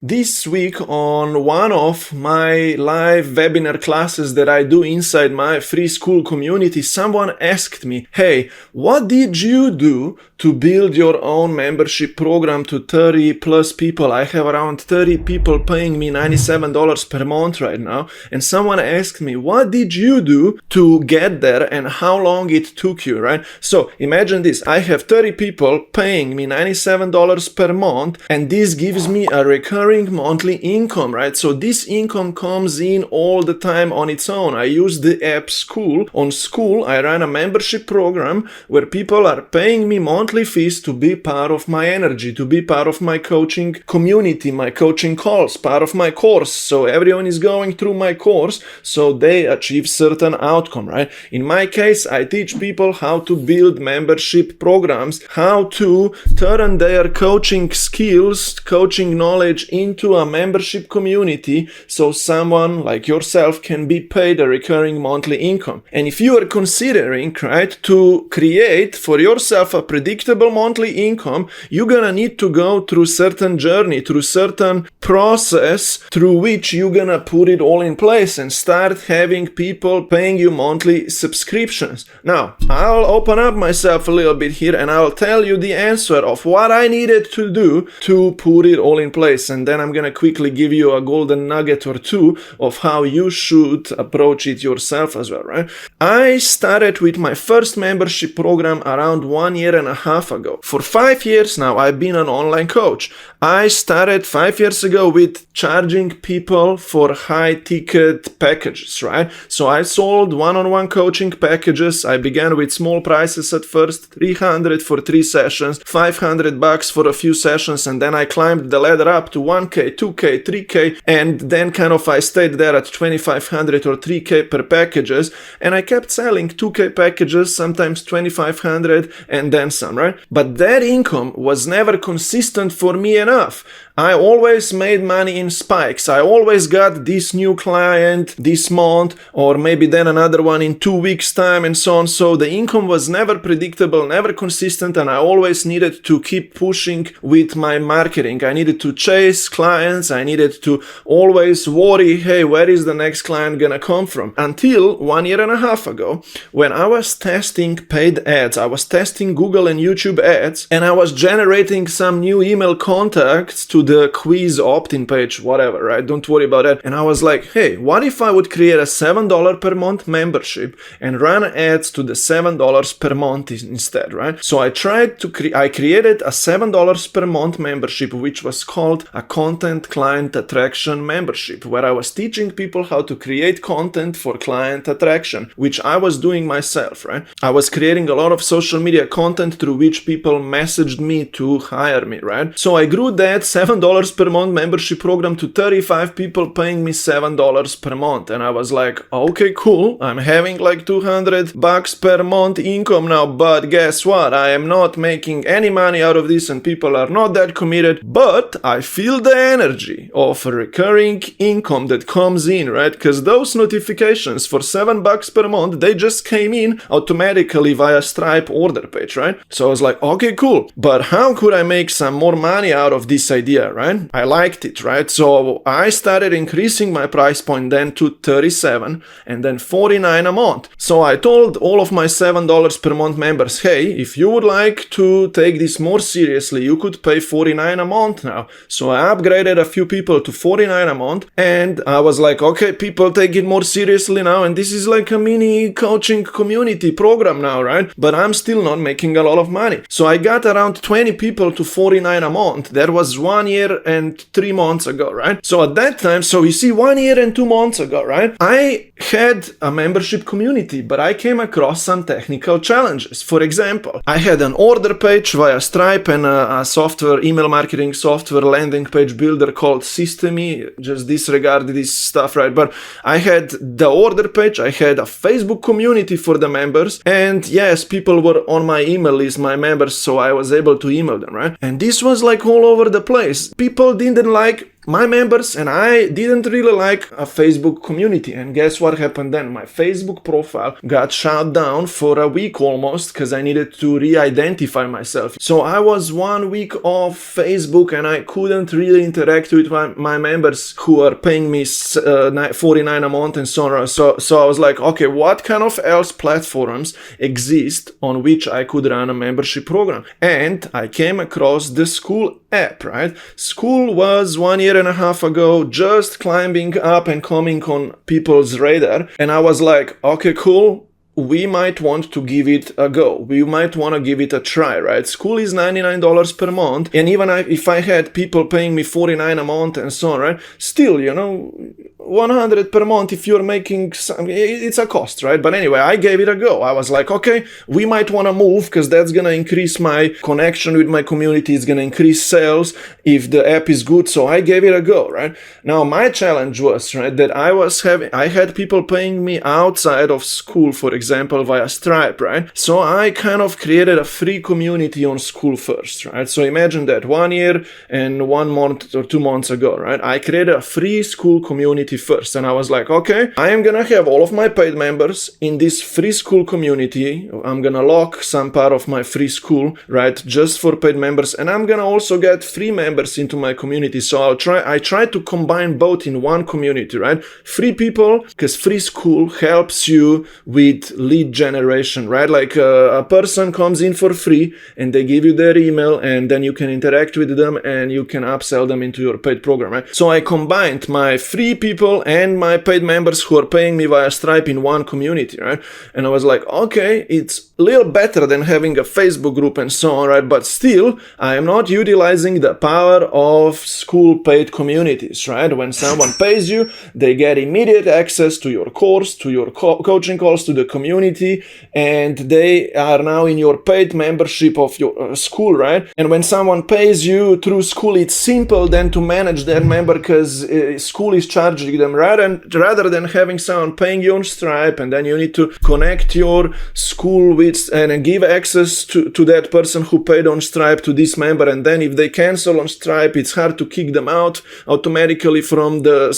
This week on one of my live webinar classes that I do inside my free school community, someone asked me, hey, what did you do to build your own membership program to 30 plus people? I have around 30 people paying me $97 per month right now. And someone asked me, what did you do to get there and how long it took you, right? So imagine this, I have 30 people paying me $97 per month and this gives me a recurring monthly income, right? So this income comes in all the time on its own. I use the app Skool. On Skool, I run a membership program where people are paying me monthly fees to be part of my energy, to be part of my coaching community, my coaching calls, part of my course. So everyone is going through my course so they achieve certain outcome, right? In my case, I teach people how to build membership programs, how to turn their coaching skills, coaching knowledge into a membership community so someone like yourself can be paid a recurring monthly income. And if you are considering, right, to create for yourself a predictable monthly income, you're gonna need to go through certain journey, through certain process through which you're gonna put it all in place and start having people paying you monthly subscriptions. Now, I'll open up myself a little bit here and I'll tell you the answer of what I needed to do to put it all in place. And then I'm gonna quickly give you a golden nugget or two of how you should approach it yourself as well, right? I started with my first membership program around 1.5 years ago. For 5 years now, I've been an online coach. I started 5 years ago with charging people for high ticket packages, right? So I sold one-on-one coaching packages. I began with small prices at first, $300 for 3 sessions, $500 for a few sessions, and then I climbed the ladder up to 1K, 2K, 3K, and then kind of I stayed there at 2,500 or 3K per packages, and I kept selling 2K packages, sometimes 2,500 and then some, right? But that income was never consistent for me enough. I always made money in spikes. I always got this new client this month or maybe then another one in 2 weeks time and so on. So the income was never predictable, never consistent, and I always needed to keep pushing with my marketing. I needed to chase clients. I needed to always worry, hey, where is the next client gonna come from? Until 1.5 years ago, when I was testing paid ads, I was testing Google and YouTube ads, and I was generating some new email contacts to the quiz opt-in page, whatever, right? Don't worry about that. And I was like, hey, what if I would create a $7 per month membership and run ads to the $7 per month instead, right? So I tried to I created a $7 per month membership, which was called a content client attraction membership, where I was teaching people how to create content for client attraction, which I was doing myself, right? I was creating a lot of social media content through which people messaged me to hire me, right? So I grew that $7 per month membership program to 35 people paying me $7 per month. And I was like, okay, cool. I'm having like $200 per month income now, but guess what? I am not making any money out of this and people are not that committed, but I feel the energy of a recurring income that comes in, right? Because those notifications for $7 per month, they just came in automatically via Stripe order page, right? So I was like, okay, cool. But how could I make some more money out of this idea, right? I liked it, right? So I started increasing my price point then to 37 and then 49 a month. So I told all of my $7 per month members, hey, if you would like to take this more seriously, you could pay 49 a month now. So I upgraded a few people to 49 a month and I was like, okay, people take it more seriously now and this is like a mini coaching community program now, right? But I'm still not making a lot of money. So I got around 20 people to 49 a month. That was 1 year and 3 months ago, right? So at that time, so you see 1 year and 2 months ago, right? I had a membership community, but I came across some technical challenges. For example, I had an order page via Stripe and a software, email marketing software landing page builder called Systemy. Just disregard this stuff, right? But I had the order page, I had a Facebook community for the members, and yes, people were on my email list, my members, so I was able to email them, right? And this was like all over the place. People didn't like my members and I didn't really like a Facebook community. And guess what happened then? My Facebook profile got shut down for a week almost because I needed to re-identify myself. So I was 1 week off Facebook and I couldn't really interact with my members who are paying me $49 a month and so on. So I was like, okay, what kind of else platforms exist on which I could run a membership program? And I came across the Skool app, right? Skool was 1 year and a half ago just climbing up and coming on people's radar. And I was like, okay, cool. We might want to give it a go. We might want to give it a try, right? Skool is $99 per month. And even if I had people paying me $49 a month and so on, right? Still, $100 per month if you're making it's a cost, right? But anyway, I gave it a go. I was like, okay, we might want to move because that's going to increase my connection with my community. It's going to increase sales if the app is good. So I gave it a go, right? Now, my challenge was, right, that I had people paying me outside of Skool, for example, via Stripe, right? So I kind of created a free community on Skool first, right? So imagine that 1 year and 1 month or 2 months ago, right? I created a free Skool community first. And I was like, okay, I am gonna have all of my paid members in this free Skool community. I'm gonna lock some part of my free Skool, right, just for paid members. And I'm gonna also get free members into my community. So I try to combine both in one community, right? Free people, because free Skool helps you with lead generation, right? Like a person comes in for free and they give you their email and then you can interact with them and you can upsell them into your paid program, right? So I combined my free people and my paid members who are paying me via Stripe in one community, right? And I was like, okay, it's a little better than having a Facebook group and so on, right? But still, I am not utilizing the power of Skool paid communities, right? When someone pays you, they get immediate access to your course, to your coaching calls, to the community, and they are now in your paid membership of your Skool, right? And when someone pays you through Skool, it's simple then to manage that member because Skool is charging them rather than having someone paying you on Stripe and then you need to connect your Skool with and give access to that person who paid on Stripe to this member, and then if they cancel on Stripe, it's hard to kick them out automatically from the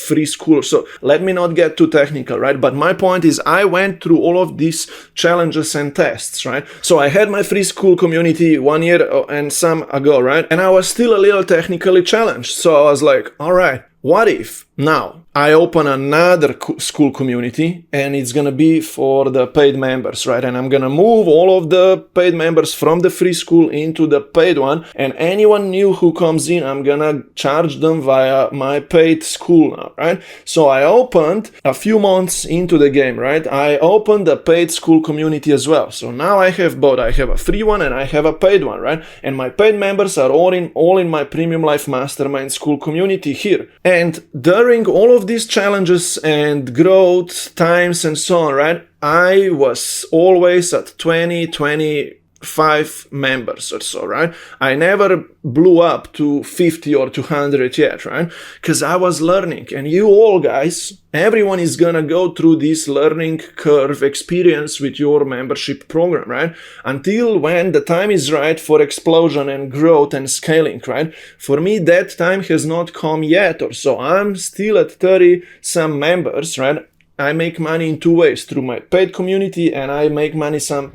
free Skool. So let me not get too technical, right? But my point is I went through all of these challenges and tests, right? So I had my free Skool community 1 year and some ago, right? And I was still a little technically challenged. So I was like, all right, what if now I open another Skool community and it's gonna be for the paid members, right? And I'm gonna move all of the paid members from the free Skool into the paid one, and anyone new who comes in, I'm gonna charge them via my paid Skool now, right? So I opened a few months into the game, right? I opened the paid Skool community as well. So now I have both. I have a free one and I have a paid one, right? And my paid members are all in my Premium Life Mastermind Skool community here. And during all of these challenges and growth times and so on, right, I was always at 25 members or so, right? I never blew up to 50 or 200 yet, right? Because I was learning. And you all guys, everyone is gonna go through this learning curve experience with your membership program, right? Until when the time is right for explosion and growth and scaling, right? For me, that time has not come yet or so. I'm still at 30 some members, right? I make money in two ways, through my paid community, and I make money some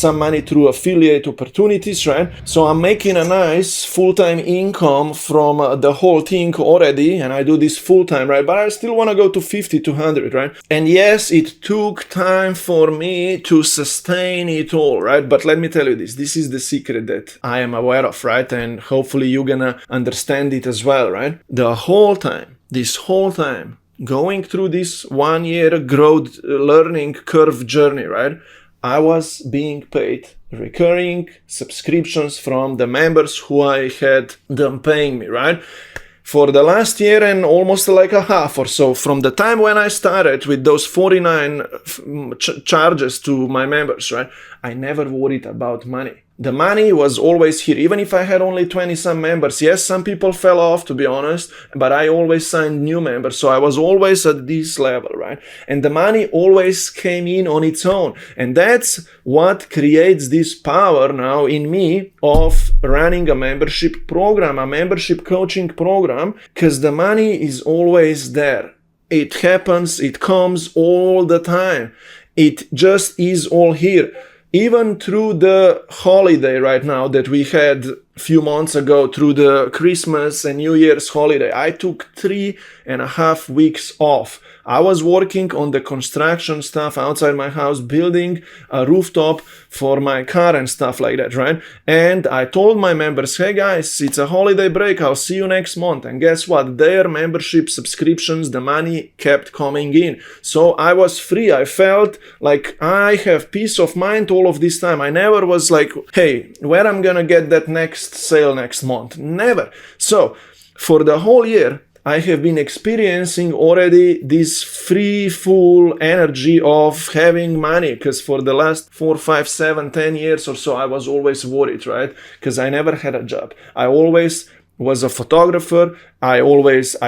money through affiliate opportunities, right? So I'm making a nice full-time income from the whole thing already, and I do this full-time, right? But I still want to go to 50 to 100, right? And yes, it took time for me to sustain it all, right? But let me tell you this is the secret that I am aware of, right? And hopefully you're gonna understand it as well, right? This whole time, going through this 1 year growth learning curve journey, right? I was being paid recurring subscriptions from the members who I had them paying me, right? For the last year and almost like a half or so, from the time when I started with those 49 charges to my members, right? I never worried about money. The money was always here, even if I had only 20 some members. Yes, some people fell off, to be honest, but I always signed new members. So I was always at this level, right? And the money always came in on its own. And that's what creates this power now in me of running a membership program, a membership coaching program, because the money is always there. It happens, it comes all the time. It just is all here. Even through the holiday right now that we had a few months ago, through the Christmas and New Year's holiday, I took 3.5 weeks off. I was working on the construction stuff outside my house, building a rooftop for my car and stuff like that, right? And I told my members, hey guys, it's a holiday break, I'll see you next month. And guess what? Their membership subscriptions, the money kept coming in. So I was free. I felt like I have peace of mind all of this time. I never was like, hey, where I'm gonna get that next sale next month? Never. So for the whole year, I have been experiencing already this free, full energy of having money, because for the last 4, 5, 7, 10 years or so, I was always worried, right? Because I never had a job. I always was a photographer. I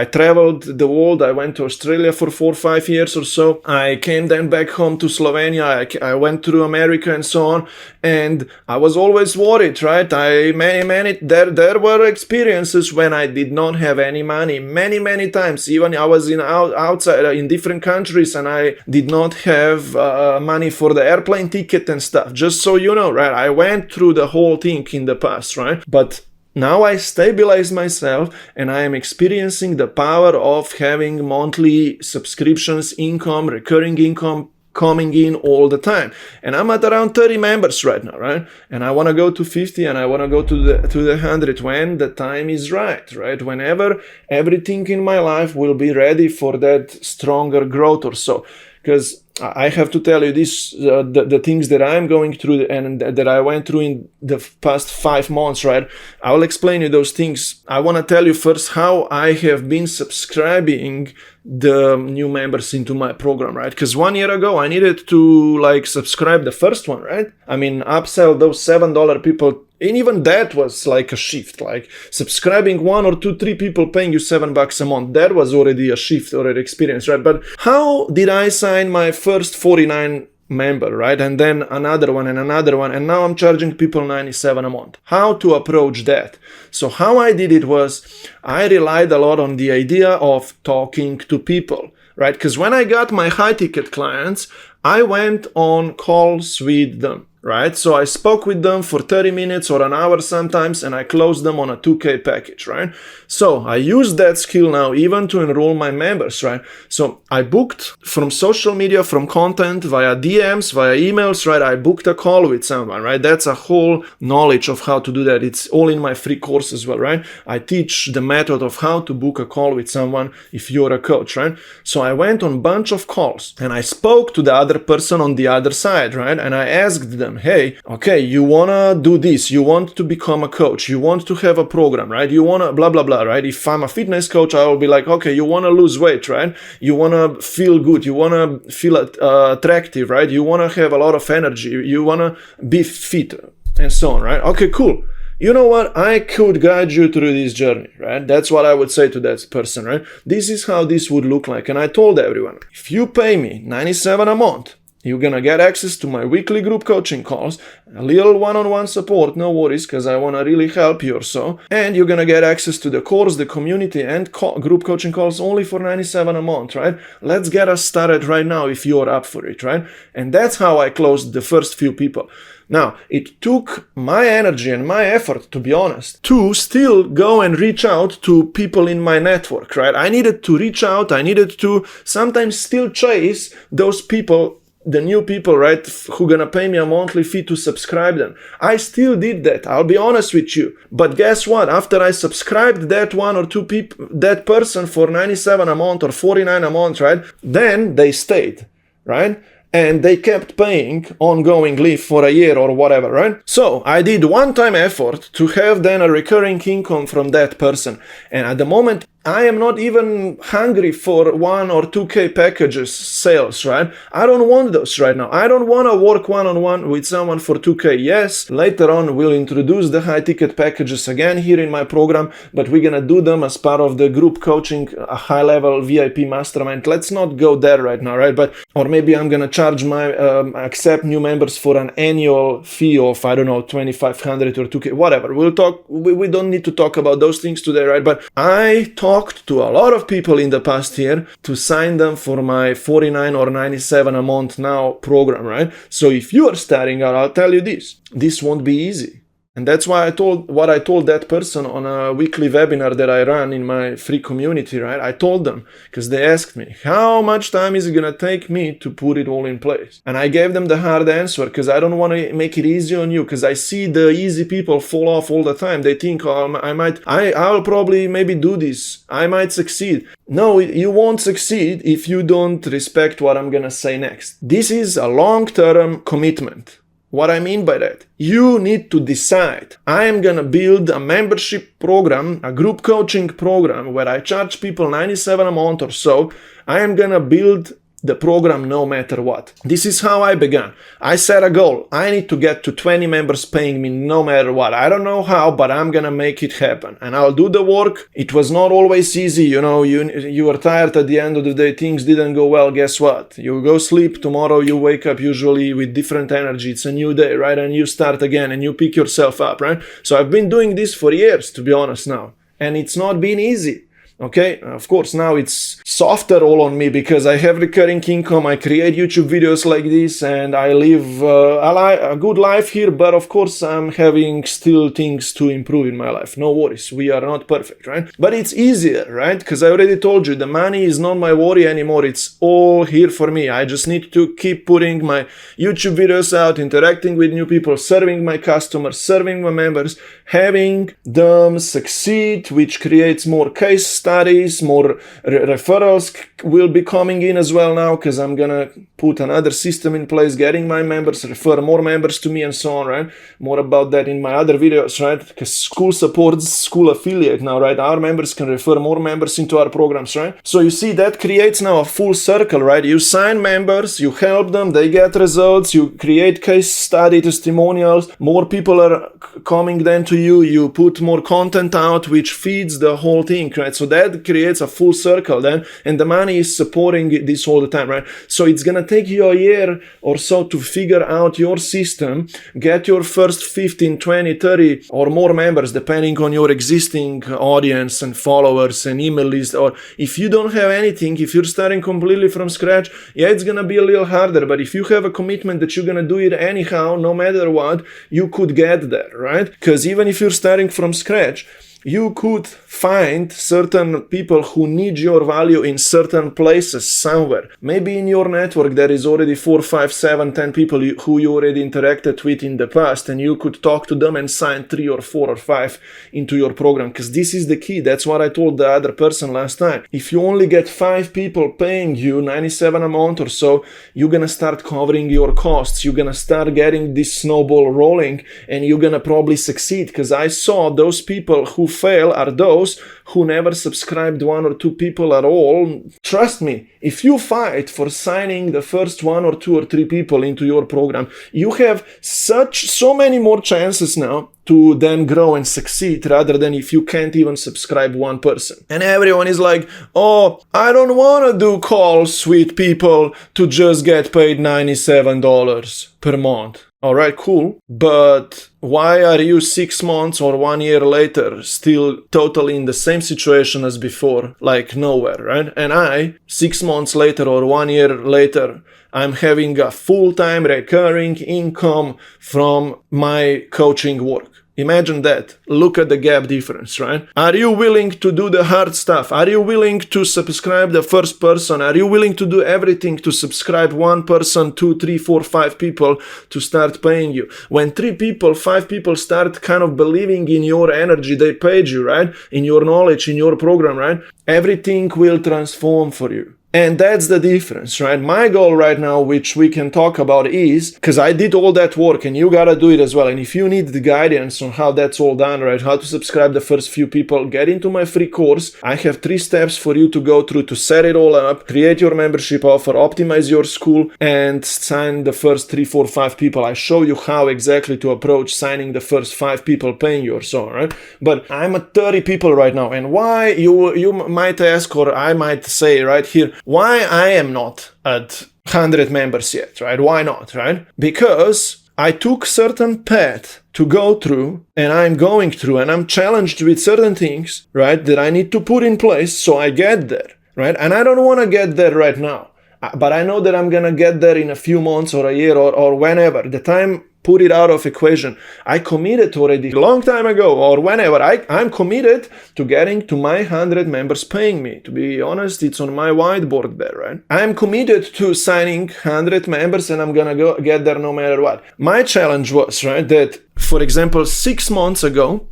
traveled the world. I went to Australia for 4 or 5 years or so. I came then back home to Slovenia. I went through America and so on. And I was always worried, right? There were experiences when I did not have any money. Many times. Even I was outside in different countries and I did not have money for the airplane ticket and stuff. Just so you know, right? I went through the whole thing in the past, right? But now I stabilized myself and I am experiencing the power of having monthly subscriptions, income, recurring income coming in all the time. And I'm at around 30 members right now, right? And I want to go to 50 and I want to go to the 100 when the time is right? Whenever everything in my life will be ready for that stronger growth or so. Because I have to tell you this, the things that I'm going through and that I went through in the past 5 months, right? I will explain you those things. I want to tell you first how I have been subscribing the new members into my program, right? Because 1 year ago, I needed to subscribe the first one, right? I mean, upsell those $7 people. And even that was like a shift, like subscribing 1 or 2, 3 people paying you $7 a month. That was already a shift or an experience, right? But how did I sign my first 49 member, right? And then another one, and now I'm charging people $97 a month. How to approach that? So how I did it was I relied a lot on the idea of talking to people, right? Because when I got my high ticket clients, I went on calls with them. Right? So I spoke with them for 30 minutes or an hour sometimes, and I closed them on a 2K package, right? So I use that skill now even to enroll my members, right? So I booked from social media, from content, via DMs, via emails, right? I booked a call with someone, right? That's a whole knowledge of how to do that. It's all in my free course as well, right? I teach the method of how to book a call with someone if you're a coach, right? So I went on a bunch of calls and I spoke to the other person on the other side, right? And I asked them, hey, okay, you wanna do this, you want to become a coach, you want to have a program, right? You wanna blah, blah, blah, right? If I'm a fitness coach, I will be like, okay, you wanna lose weight, right? You wanna feel good, you wanna feel attractive, right? You wanna have a lot of energy, you wanna be fit, and so on, right? Okay, cool. You know what? I could guide you through this journey, right? That's what I would say to that person, right? This is how this would look like. And I told everyone, if you pay me $97 a month, you're gonna get access to my weekly group coaching calls, a little one-on-one support, no worries, because I wanna really help you or so. And you're gonna get access to the course, the community, and group coaching calls only for $97 a month, right? Let's get us started right now if you're up for it, right? And that's how I closed the first few people. Now, it took my energy and my effort, to be honest, to still go and reach out to people in my network, right? I needed to reach out, I needed to sometimes still chase those people, the new people, right, who gonna pay me a monthly fee to subscribe them. I still did that, I'll be honest with you. But guess what? After I subscribed that 1 or 2 people, that person for $97 a month or $49 a month, right, then they stayed, right? And they kept paying ongoingly for a year or whatever, right? So I did one-time effort to have then a recurring income from that person. And at the moment, I am not even hungry for 1 or 2K packages sales, right? I don't want those right now. I don't want to work one-on-one with someone for 2K. Yes, later on we'll introduce the high ticket packages again here in my program, but we're gonna do them as part of the group coaching, a high level VIP mastermind. Let's not go there right now, right? But, or maybe I'm gonna charge accept new members for an annual fee of, I don't know, 2,500 or 2K, whatever. We'll talk, we don't need to talk about those things today, right? But I talked to a lot of people in the past year to sign them for my 49 or 97 a month now program, right? So if you are starting out, I'll tell you this won't be easy. And that's why I told that person on a weekly webinar that I run in my free community, right? I told them, because they asked me, how much time is it going to take me to put it all in place? And I gave them the hard answer, because I don't want to make it easy on you, because I see the easy people fall off all the time. They think, oh, I'll probably maybe do this. I might succeed. No, you won't succeed if you don't respect what I'm going to say next. This is a long-term commitment. What I mean by that, you need to decide, I am gonna build a membership program, a group coaching program where I charge people 97 a month or so. I am gonna build the program no matter what. This is how I began. I set a goal. I need to get to 20 members paying me no matter what. I don't know how, but I'm gonna make it happen. And I'll do the work. It was not always easy. You were tired at the end of the day. Things didn't go well. Guess what? You go sleep. Tomorrow you wake up usually with different energy. It's a new day, right? And you start again and you pick yourself up, right? So I've been doing this for years, to be honest now. And it's not been easy. Okay, of course, now it's softer all on me because I have recurring income, I create YouTube videos like this, and I live a good life here, but of course I'm having still things to improve in my life. No worries, we are not perfect, right? But it's easier, right? Because I already told you, the money is not my worry anymore, it's all here for me. I just need to keep putting my YouTube videos out, interacting with new people, serving my customers, serving my members, having them succeed, which creates more case studies, more referrals will be coming in as well now, because I'm gonna put another system in place, getting my members, refer more members to me and so on, right? More about that in my other videos, right? Because school supports school affiliate now, right? Our members can refer more members into our programs, right? So you see, that creates now a full circle, right? You sign members, you help them, they get results, you create case study testimonials, more people are coming then to you, you put more content out, which feeds the whole thing, right? So that creates a full circle then, and the money is supporting this all the time, right? So it's gonna take you a year or so to figure out your system, get your first 15, 20, 30 or more members, depending on your existing audience and followers and email list. Or if you don't have anything, if you're starting completely from scratch, yeah, it's gonna be a little harder, but if you have a commitment that you're gonna do it anyhow, no matter what, you could get there, right? Because even if you're starting from scratch, you could find certain people who need your value in certain places somewhere. Maybe in your network there is already 4, 5, 7, 10 people who you already interacted with in the past, and you could talk to them and sign 3 or 4 or 5 into your program, because this is the key. That's what I told the other person last time. If you only get 5 people paying you 97 a month or so, you're gonna start covering your costs. You're gonna start getting this snowball rolling, and you're gonna probably succeed, because I saw those people who fail are those who never subscribed 1 or 2 people at all. Trust me, if you fight for signing the first 1 or 2 or 3 people into your program, you have so many more chances now to then grow and succeed, rather than if you can't even subscribe 1 person. And everyone is like, oh, I don't want to do calls with people to just get paid $97 per month. All right, cool. But why are you 6 months or 1 year later still totally in the same situation as before, like nowhere, right? And I, 6 months later or 1 year later, I'm having a full-time recurring income from my coaching work. Imagine that. Look at the gap difference, right? Are you willing to do the hard stuff? Are you willing to subscribe the first person? Are you willing to do everything to subscribe 1 person, 2, 3, 4, 5 people to start paying you? When 3 people, 5 people start kind of believing in your energy, they paid you, right? In your knowledge, in your program, right? Everything will transform for you. And that's the difference, right? My goal right now, which we can talk about, is because I did all that work and you gotta do it as well. And if you need the guidance on how that's all done, right? How to subscribe the first few people, get into my free course. I have 3 steps for you to go through to set it all up, create your membership offer, optimize your school, and sign the first 3, 4, 5 people. I show you how exactly to approach signing the first 5 people paying you or so, right? But I'm at 30 people right now. And why, you might ask, or I might say right here, why I am not at 100 members yet, right? Why not, right? Because I took certain path to go through, and I'm going through, and I'm challenged with certain things, right, that I need to put in place so I get there, right? And I don't want to get there right now, but I know that I'm gonna get there in a few months or a year or whenever. The time, put it out of equation. I committed already a long time ago, or whenever. I'm committed to getting to my 100 members paying me. To be honest, it's on my whiteboard there, right? I'm committed to signing 100 members, and I'm gonna get there no matter what. My challenge was, right, that, for example, 6 months ago,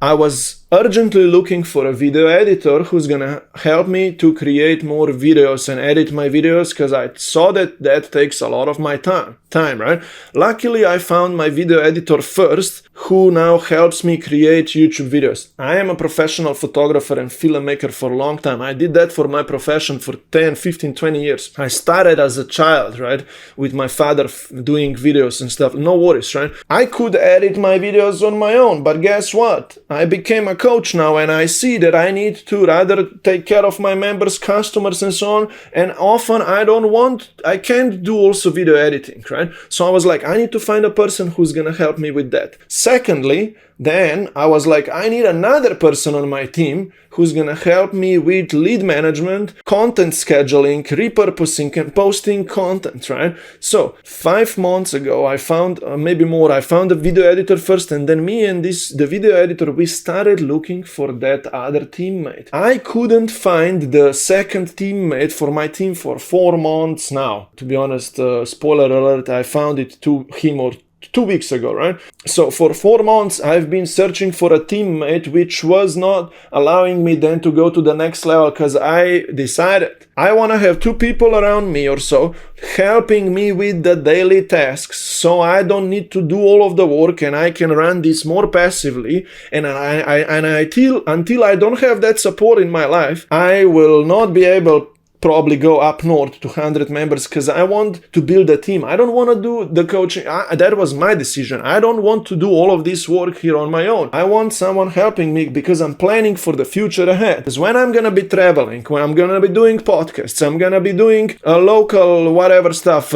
I was urgently looking for a video editor who's gonna help me to create more videos and edit my videos, because I saw that takes a lot of my time, right? Luckily, I found my video editor first, who now helps me create YouTube videos. I am a professional photographer and filmmaker for a long time. I did that for my profession for 10, 15, 20 years. I started as a child, right? With my father doing videos and stuff. No worries, right? I could edit my videos on my own, but guess what? I became a coach now, and I see that I need to rather take care of my members, customers, and so on. And often I can't do also video editing, right? So I was like, I need to find a person who's gonna help me with that. Secondly, then I was like, I need another person on my team who's gonna help me with lead management, content scheduling, repurposing, and posting content, right? So 5 months ago, I found, maybe more, I found a video editor first, and then me and the video editor, we started looking for that other teammate. I couldn't find the second teammate for my team for 4 months now. To be honest, spoiler alert, I found it to him or 2 weeks ago, right? So for 4 months, I've been searching for a teammate, which was not allowing me then to go to the next level, because I decided I want to have 2 people around me or so helping me with the daily tasks, so I don't need to do all of the work, and I can run this more passively. And until I don't have that support in my life, I will not be able probably go up north to 100 members, because I want to build a team. I don't want to do the coaching. That was my decision. I don't want to do all of this work here on my own. I want someone helping me, because I'm planning for the future ahead. Because when I'm going to be traveling, when I'm going to be doing podcasts, I'm going to be doing local whatever stuff,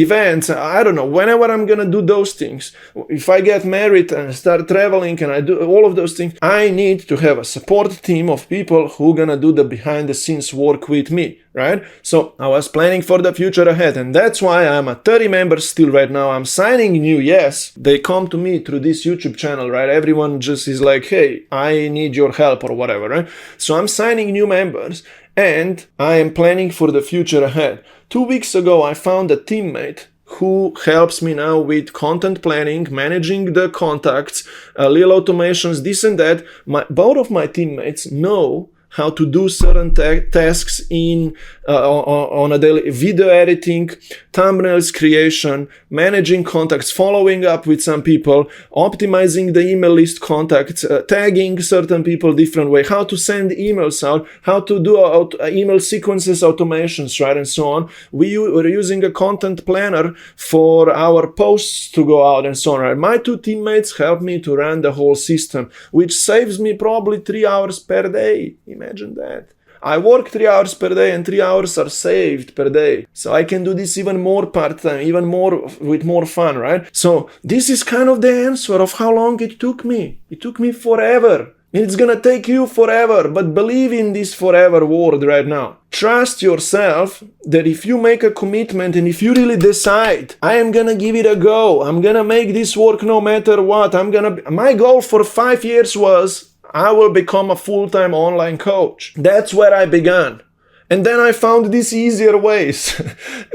events, I don't know, whenever I'm going to do those things. If I get married and start traveling and I do all of those things, I need to have a support team of people who are going to do the behind the scenes work with me. Right? So I was planning for the future ahead, and that's why I'm at 30 members still right now. I'm signing new, yes. They come to me through this YouTube channel, right? Everyone just is like, hey, I need your help or whatever, right? So I'm signing new members, and I am planning for the future ahead. 2 weeks ago, I found a teammate who helps me now with content planning, managing the contacts, little automations, this and that. Both of my teammates know how to do certain tasks on a daily: video editing, thumbnails creation, managing contacts, following up with some people, optimizing the email list contacts, tagging certain people different way, how to send emails out, how to do email sequences automations, right, and so on. We were using a content planner for our posts to go out and so on, right? My 2 teammates help me to run the whole system, which saves me probably 3 hours per day. Imagine that. I work 3 hours per day, and 3 hours are saved per day. So I can do this even more part-time, even more with more fun, right? So this is kind of the answer of how long it took me. It took me forever. It's gonna take you forever, but believe in this forever word right now. Trust yourself that if you make a commitment and if you really decide, I am gonna give it a go, I'm gonna make this work no matter what, my goal for 5 years was, I will become a full-time online coach. That's where I began. And then I found these easier ways.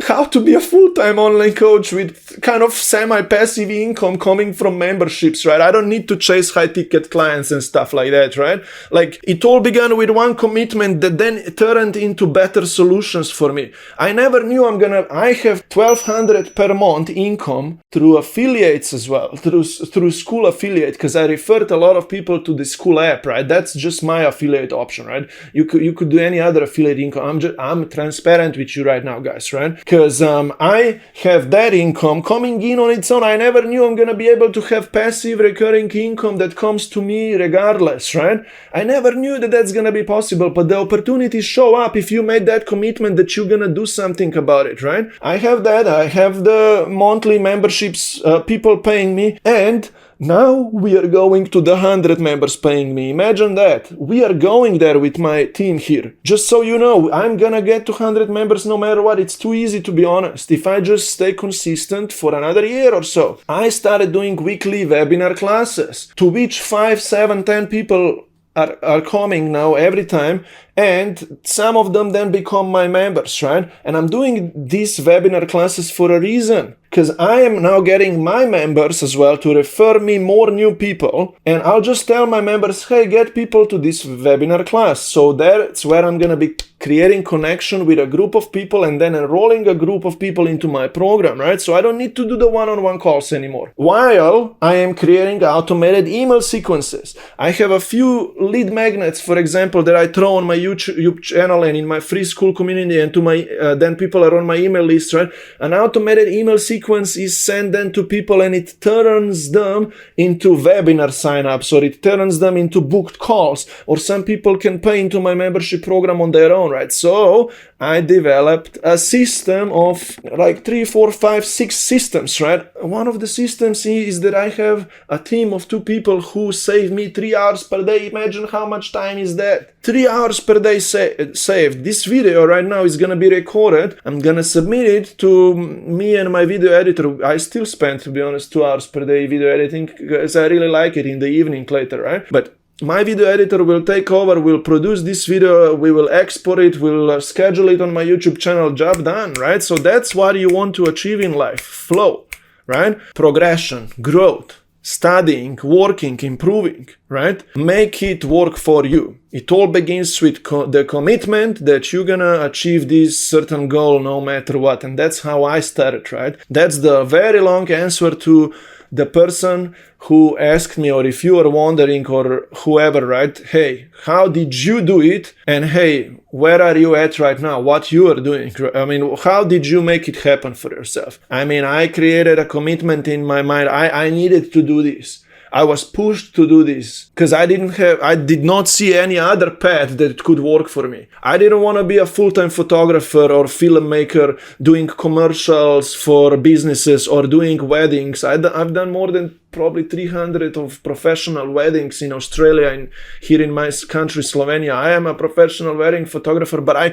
How to be a full-time online coach with kind of semi-passive income coming from memberships, right? I don't need to chase high-ticket clients and stuff like that, right? Like, it all began with one commitment that then turned into better solutions for me. I never knew I have $1,200 per month income through affiliates as well, through Skool affiliate, because I referred a lot of people to the Skool app, right? That's just my affiliate option, right? You could do any other affiliate income. I'm transparent with you right now, guys, right? Because I have that income coming in on its own. I never knew I'm gonna be able to have passive recurring income that comes to me regardless, right? I never knew that that's gonna be possible, but the opportunities show up if you made that commitment that you're gonna do something about it, right? I have that. I have the monthly memberships, people paying me, and now we are going to the 100 members paying me. Imagine that. We are going there with my team here. Just so you know, I'm gonna get to 100 members no matter what. It's too easy, to be honest. If I just stay consistent for another year or so. I started doing weekly webinar classes to which 5, 7, 10 people are coming now every time, and some of them then become my members, right? And I'm doing these webinar classes for a reason, because I am now getting my members as well to refer me more new people, and I'll just tell my members, hey, get people to this webinar class. So that's where I'm gonna be creating connection with a group of people and then enrolling a group of people into my program, right? So I don't need to do the one-on-one calls anymore. While I am creating automated email sequences. I have a few lead magnets, for example, that I throw on my YouTube channel and in my free Skool community, and to my then people are on my email list, right? An automated email sequence is sent then to people, and it turns them into webinar signups, or it turns them into booked calls, or some people can pay into my membership program on their own, right? So I developed a system of like 3, 4, 5, 6 systems, right? One of the systems is that I have a team of 2 people who save me 3 hours per day. Imagine how much time is that? 3 hours per day saved. This video right now is gonna be recorded. I'm gonna submit it to me and my video editor. I still spend, to be honest, 2 hours per day video editing because I really like it in the evening later, right? But my video editor will take over, will produce this video, we will export it, we'll schedule it on my YouTube channel, job done, right? So that's what you want to achieve in life. Flow, right? Progression, growth, studying, working, improving, right? Make it work for you. It all begins with the commitment that you're gonna achieve this certain goal no matter what. And that's how I started, right? That's the very long answer to the person who asked me, or if you are wondering, or whoever, right? Hey, how did you do it? And hey, where are you at right now? What you are doing? I mean, how did you make it happen for yourself? I mean, I created a commitment in my mind. I needed to do this. I was pushed to do this because I did not see any other path that could work for me. I didn't want to be a full-time photographer or filmmaker doing commercials for businesses or doing weddings. I've done more than probably 300 of professional weddings in Australia and here in my country, Slovenia. I am a professional wedding photographer, but I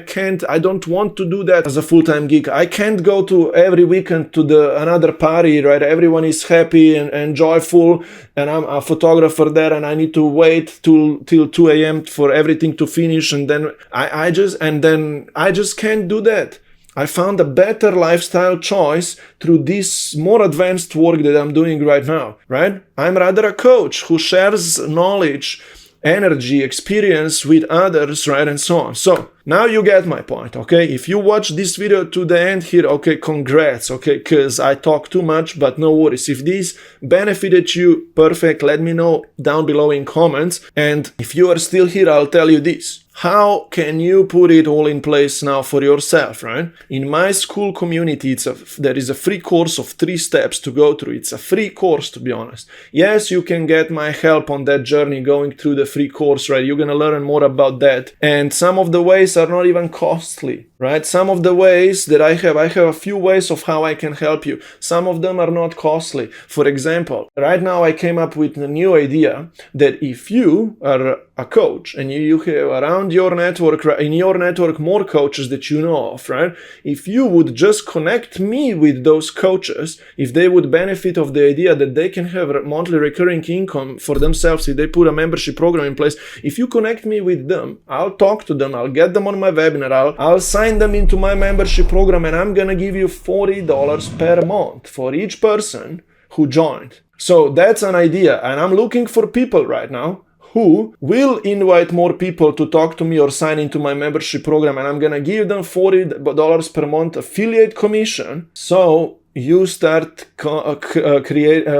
don't want to do that as a full-time gig. I can't go to every weekend to another party, right? Everyone is happy and joyful, and I'm a photographer there, and I need to wait till 2 a.m. for everything to finish, and then I just can't do that. I found a better lifestyle choice through this more advanced work that I'm doing right now, right? I'm rather a coach who shares knowledge, energy, experience with others, right? And so on. So now you get my point, okay? If you watch this video to the end here, okay, congrats, okay? Because I talk too much, but no worries. If this benefited you, perfect. Let me know down below in comments. And if you are still here, I'll tell you this. How can you put it all in place now for yourself, right? In my Skool community, there is a free course of 3 steps to go through. It's a free course, to be honest. Yes, you can get my help on that journey going through the free course, right? You're gonna learn more about that. And some of the ways are not even costly, right? Some of the ways that I have a few ways of how I can help you. Some of them are not costly. For example, right now I came up with a new idea that if you are a coach, and you have around your network, in your network, more coaches that you know of, right? If you would just connect me with those coaches, if they would benefit of the idea that they can have a monthly recurring income for themselves, if they put a membership program in place, if you connect me with them, I'll talk to them, I'll get them on my webinar, I'll sign them into my membership program, and I'm gonna give you $40 per month for each person who joined. So that's an idea, and I'm looking for people right now who will invite more people to talk to me or sign into my membership program, and I'm gonna give them $40 per month affiliate commission. So you start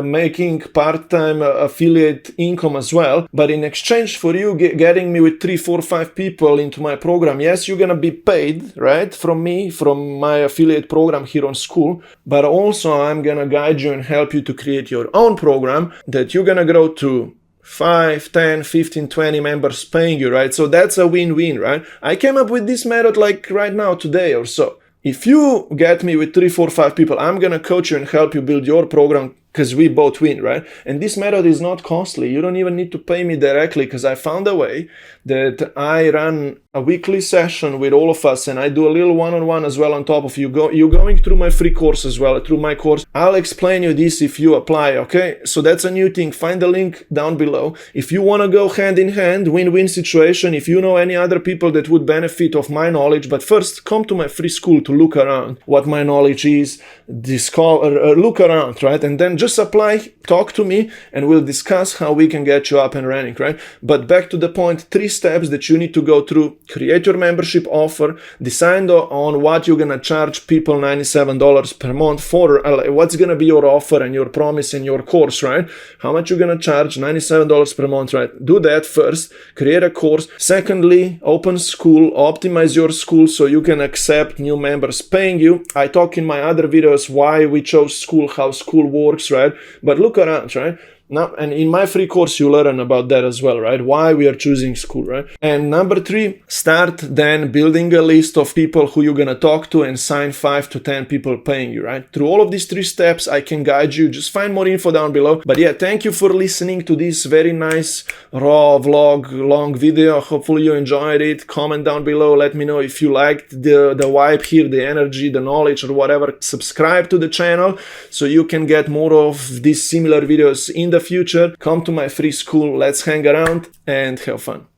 making part-time affiliate income as well. But in exchange for you getting me with 3, 4, 5 people into my program, yes, you're gonna be paid, right, from me, from my affiliate program here on Skool, but also I'm gonna guide you and help you to create your own program that you're gonna grow to 5, 10, 15, 20 members paying you, right? So that's a win-win, right? I came up with this method like right now, today or so. If you get me with 3, 4, 5 people, I'm gonna coach you and help you build your program because we both win, right? And this method is not costly. You don't even need to pay me directly because I found a way that I run a weekly session with all of us, and I do a little one-on-one as well on top of you. You're going through my free course as well, through my course. I'll explain you this if you apply, okay? So that's a new thing. Find the link down below. If you want to go hand in hand, win-win situation, if you know any other people that would benefit of my knowledge, but first come to my free school to look around what my knowledge is, discover, look around, right? And then just apply, talk to me, and we'll discuss how we can get you up and running, right? But back to the point, 3 steps that you need to go through. Create your membership offer, decide on what you're gonna charge people $97 per month for, what's gonna be your offer and your promise in your course, right? How much you're gonna charge, $97 per month, right? Do that first, create a course. Secondly, open Skool, optimize your Skool so you can accept new members paying you. I talk in my other videos why we chose Skool, how Skool works, right? But look around, right? Now, and in my free course, you learn about that as well, right? Why we are choosing Skool, right? And number 3, start then building a list of people who you're gonna talk to and sign 5 to 10 people paying you, right? Through all of these 3 steps, I can guide you. Just find more info down below. But yeah, thank you for listening to this very nice raw vlog, long video. Hopefully you enjoyed it. Comment down below. Let me know if you liked the vibe here, the energy, the knowledge, or whatever. Subscribe to the channel so you can get more of these similar videos in the future. Come to my free Skool, let's hang around and have fun.